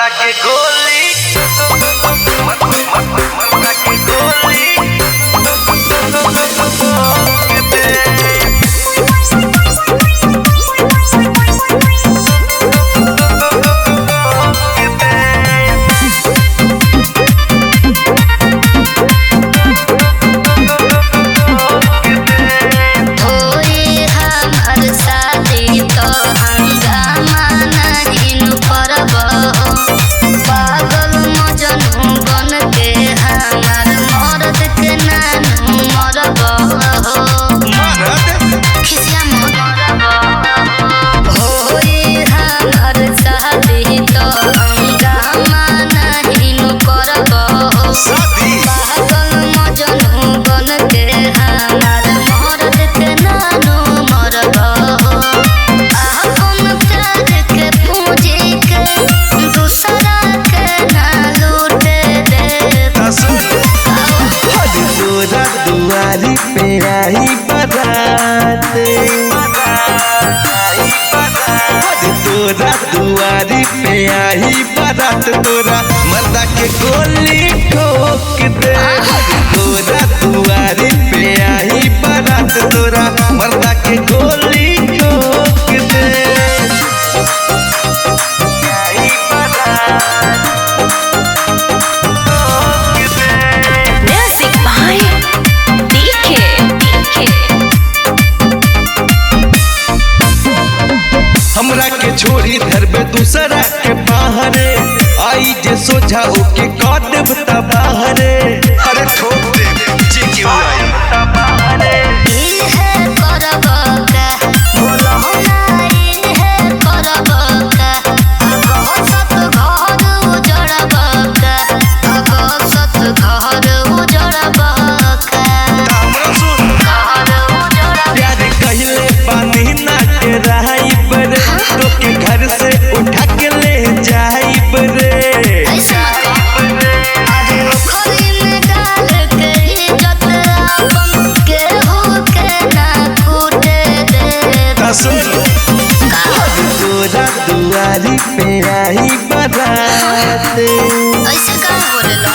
मरदा के गोली मरदा के गोली तोरा दुआरी पे आई बारात तोरा मरदा के गोली ठोक दे। तोरा दुआरी पे आई बारात तोरा मरदा के गोली ठोक दे। म्यूजिक भाई हमरा के छोड़ी धरबे दूसरा के बाहरे आई जे सोझा ओके काट देब त बाहरे। अरे ठोक दे जे क्यों आई बाहरे ई है करबका बोलो ना ई है करबका अगो सत घर उजड़बका अगो सत घर उजड़बका हमरा सुन घर उजड़बका प्यार कहले पानी ना के रहाई बरे तो के घर से उठा के ले जाई बरे। ऐसा अरे ओखरी में डाल के इज्जत अपन के हो के ना कूटे दे। सुन तोरा दुआरी पे आई बारात ऐसे का बोलेला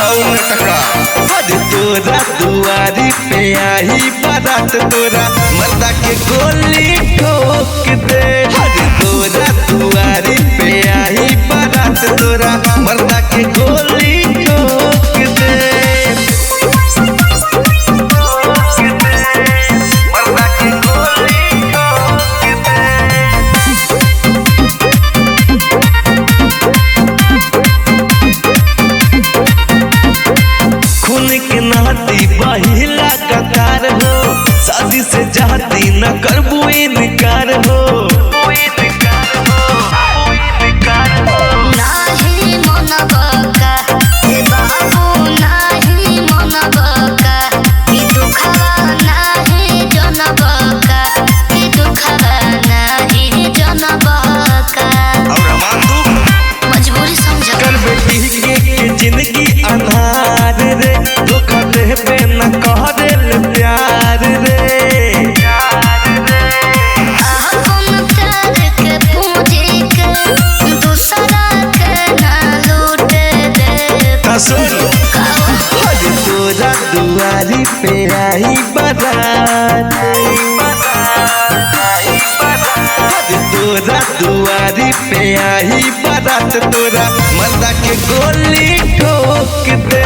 तोरा दुआरी पे आई बारात तोरा मरदा के गोली ठोक दे। तोरा दुआरी पे आई बारात तोरा मरदा के गोली ठोक दे। मरदा के गोली ठोक दे। खून के नाती बहिला कतार हो शादी से जाती न करबू इनकार हो। नाही मनबका हे बाबू नाही मनबका ई दुखवा नाही जनबका ई दुखवा नाही जनबका मजबूरी समझ कर बेटी के जिंदगी अनार रे धोखा देबे न कहरे प्यार रे। अपन प्यार के पूंजी के दूसरा के ना लूटे दे। सुन तोरा दुआरी पे आई बारात तोरा दुआरी पे आई बारात तोरा मरदा के गोली ठोक दे।